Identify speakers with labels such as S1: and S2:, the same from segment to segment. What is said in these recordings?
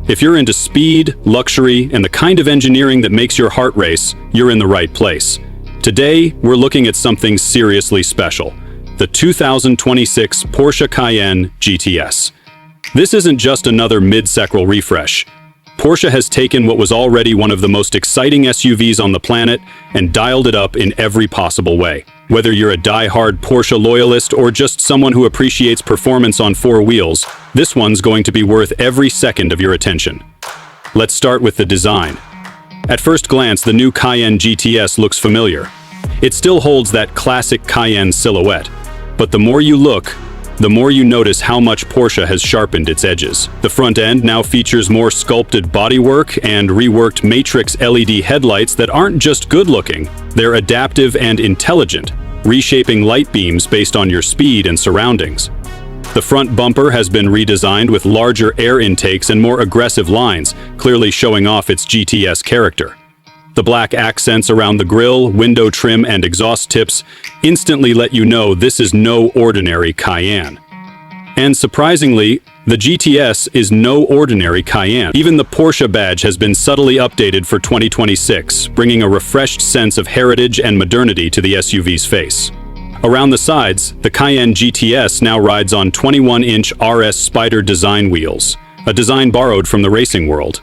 S1: If you're into speed, luxury, and the kind of engineering that makes your heart race, you're in the right place. Today, we're looking at something seriously special: the 2026 Porsche Cayenne GTS. This isn't just another mid-cycle refresh. Porsche has taken what was already one of the most exciting SUVs on the planet and dialed it up in every possible way. Whether you're a die-hard Porsche loyalist or just someone who appreciates performance on four wheels, this one's going to be worth every second of your attention. Let's start with the design. At first glance, the new Cayenne GTS looks familiar. It still holds that classic Cayenne silhouette, but the more you look, the more you notice how much Porsche has sharpened its edges. The front end now features more sculpted bodywork and reworked matrix LED headlights that aren't just good-looking, they're adaptive and intelligent, reshaping light beams based on your speed and surroundings. The front bumper has been redesigned with larger air intakes and more aggressive lines, clearly showing off its GTS character. The black accents around the grille, window trim, and exhaust tips instantly let you know this is no ordinary Cayenne. And surprisingly, the GTS is no ordinary Cayenne. Even the Porsche badge has been subtly updated for 2026, bringing a refreshed sense of heritage and modernity to the SUV's face. Around the sides, the Cayenne GTS now rides on 21-inch RS Spyder design wheels, a design borrowed from the racing world.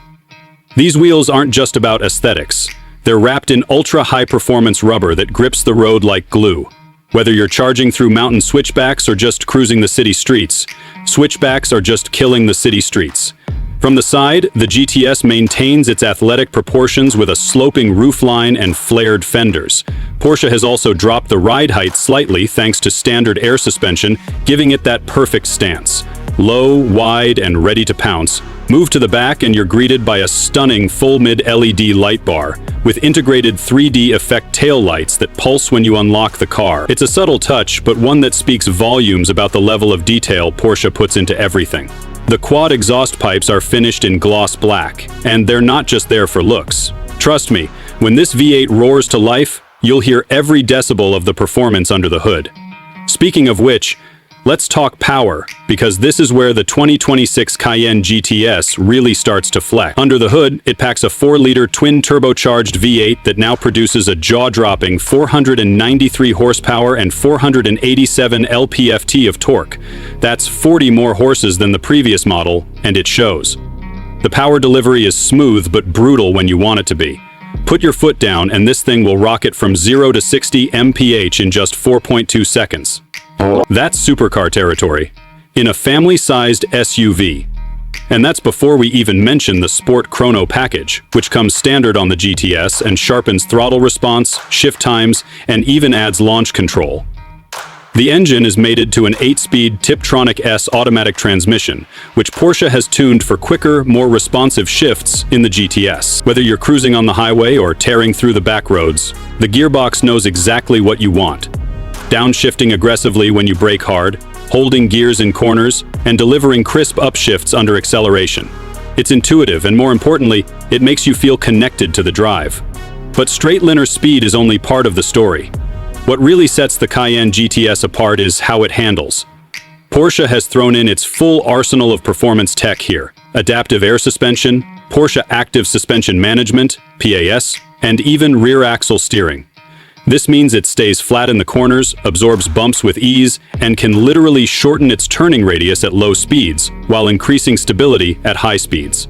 S1: These wheels aren't just about aesthetics. They're wrapped in ultra-high-performance rubber that grips the road like glue. Whether you're charging through mountain switchbacks or just cruising the city streets, switchbacks are just killing the city streets. From the side, the GTS maintains its athletic proportions with a sloping roofline and flared fenders. Porsche has also dropped the ride height slightly thanks to standard air suspension, giving it that perfect stance. Low, wide, and ready to pounce. Move to the back and you're greeted by a stunning full-mid LED light bar with integrated 3D effect taillights that pulse when you unlock the car. It's a subtle touch, but one that speaks volumes about the level of detail Porsche puts into everything. The quad exhaust pipes are finished in gloss black, and they're not just there for looks. Trust me, when this V8 roars to life, you'll hear every decibel of the performance under the hood. Speaking of which, let's talk power, because this is where the 2026 Cayenne GTS really starts to flex. Under the hood, it packs a 4-liter twin-turbocharged V8 that now produces a jaw-dropping 493 horsepower and 487 lp-ft of torque. That's 40 more horses than the previous model, and it shows. The power delivery is smooth but brutal when you want it to be. Put your foot down and this thing will rocket from 0 to 60 mph in just 4.2 seconds. That's supercar territory, in a family-sized SUV. And that's before we even mention the Sport Chrono package, which comes standard on the GTS and sharpens throttle response, shift times, and even adds launch control. The engine is mated to an 8-speed Tiptronic S automatic transmission, which Porsche has tuned for quicker, more responsive shifts in the GTS. Whether you're cruising on the highway or tearing through the back roads, the gearbox knows exactly what you want. Downshifting aggressively when you brake hard, holding gears in corners, and delivering crisp upshifts under acceleration. It's intuitive, and more importantly, it makes you feel connected to the drive. But straight linear speed is only part of the story. What really sets the Cayenne GTS apart is how it handles. Porsche has thrown in its full arsenal of performance tech here: adaptive air suspension, Porsche Active Suspension Management, PAS, and even rear axle steering. This means it stays flat in the corners, absorbs bumps with ease, and can literally shorten its turning radius at low speeds, while increasing stability at high speeds.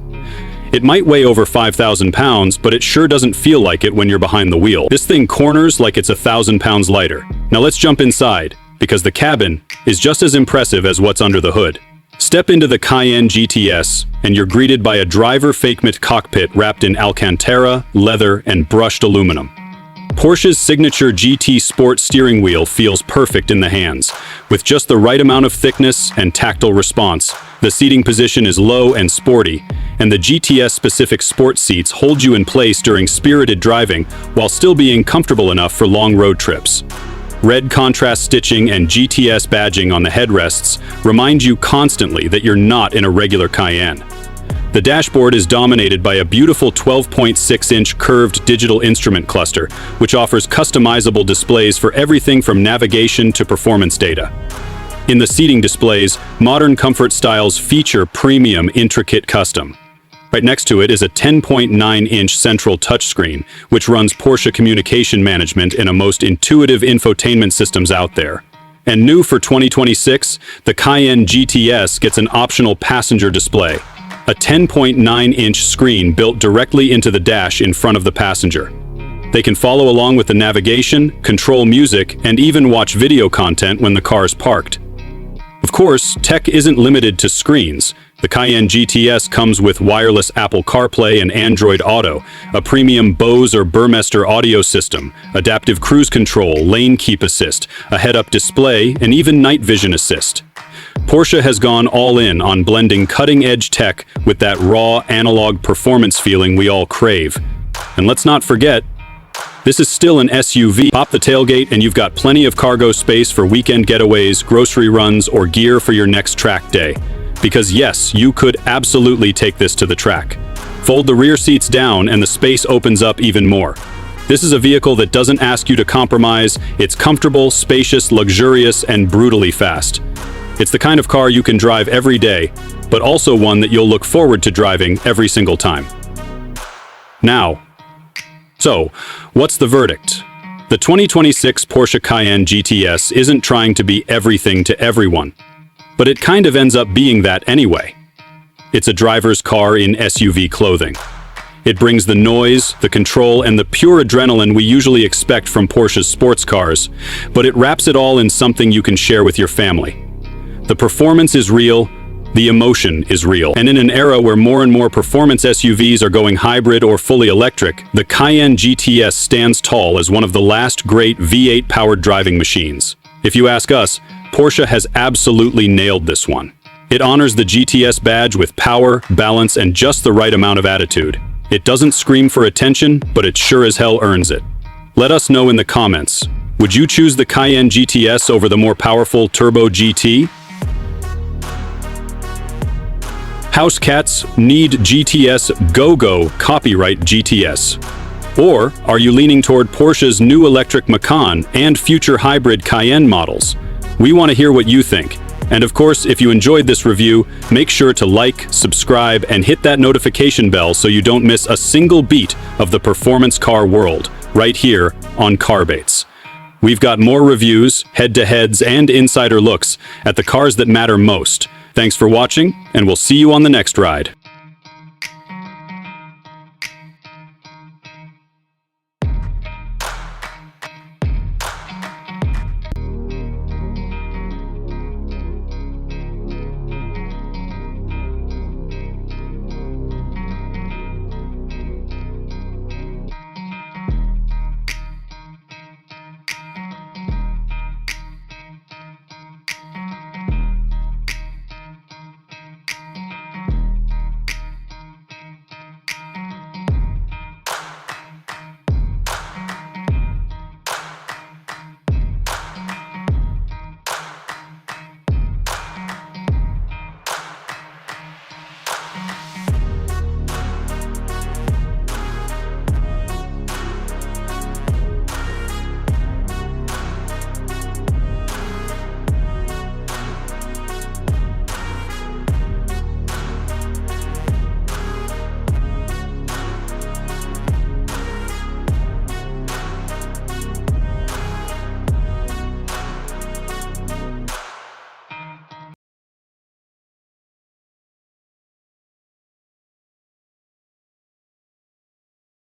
S1: It might weigh over 5,000 pounds, but it sure doesn't feel like it when you're behind the wheel. This thing corners like it's 1,000 pounds lighter. Now let's jump inside, because the cabin is just as impressive as what's under the hood. Step into the Cayenne GTS, and you're greeted by a driver-facement cockpit wrapped in Alcantara, leather, and brushed aluminum. Porsche's signature GT Sport steering wheel feels perfect in the hands. With just the right amount of thickness and tactile response, the seating position is low and sporty, and the GTS-specific sport seats hold you in place during spirited driving while still being comfortable enough for long road trips. Red contrast stitching and GTS badging on the headrests remind you constantly that you're not in a regular Cayenne. The dashboard is dominated by a beautiful 12.6-inch curved digital instrument cluster, which offers customizable displays for everything from navigation to performance data. In the seating displays, modern comfort styles feature premium intricate custom. Right next to it is a 10.9-inch central touchscreen, which runs Porsche communication management in a most intuitive infotainment systems out there. And new for 2026, the Cayenne GTS gets an optional passenger display, a 10.9-inch screen built directly into the dash in front of the passenger. They can follow along with the navigation, control music, and even watch video content when the car is parked. Of course, tech isn't limited to screens. The Cayenne GTS comes with wireless Apple CarPlay and Android Auto, a premium Bose or Burmester audio system, adaptive cruise control, lane keep assist, a head-up display, and even night vision assist. Porsche has gone all in on blending cutting-edge tech with that raw, analog performance feeling we all crave. And let's not forget, this is still an SUV. Pop the tailgate and you've got plenty of cargo space for weekend getaways, grocery runs, or gear for your next track day. Because yes, you could absolutely take this to the track. Fold the rear seats down and the space opens up even more. This is a vehicle that doesn't ask you to compromise. It's comfortable, spacious, luxurious, and brutally fast. It's the kind of car you can drive every day, but also one that you'll look forward to driving every single time. So, what's the verdict? The 2026 Porsche Cayenne GTS isn't trying to be everything to everyone, but it kind of ends up being that anyway. It's a driver's car in SUV clothing. It brings the noise, the control, and the pure adrenaline we usually expect from Porsche's sports cars, but it wraps it all in something you can share with your family. The performance is real, the emotion is real. And in an era where more and more performance SUVs are going hybrid or fully electric, the Cayenne GTS stands tall as one of the last great V8-powered driving machines. If you ask us, Porsche has absolutely nailed this one. It honors the GTS badge with power, balance, and just the right amount of attitude. It doesn't scream for attention, but it sure as hell earns it. Let us know in the comments. Would you choose the Cayenne GTS over the more powerful Turbo GT? House cats need GTS go-go copyright GTS. Or are you leaning toward Porsche's new electric Macan and future hybrid Cayenne models? We want to hear what you think. And of course, if you enjoyed this review, make sure to like, subscribe, and hit that notification bell so you don't miss a single beat of the performance car world, right here on Carbeats. We've got more reviews, head-to-heads, and insider looks at the cars that matter most. Thanks for watching, and we'll see you on the next ride.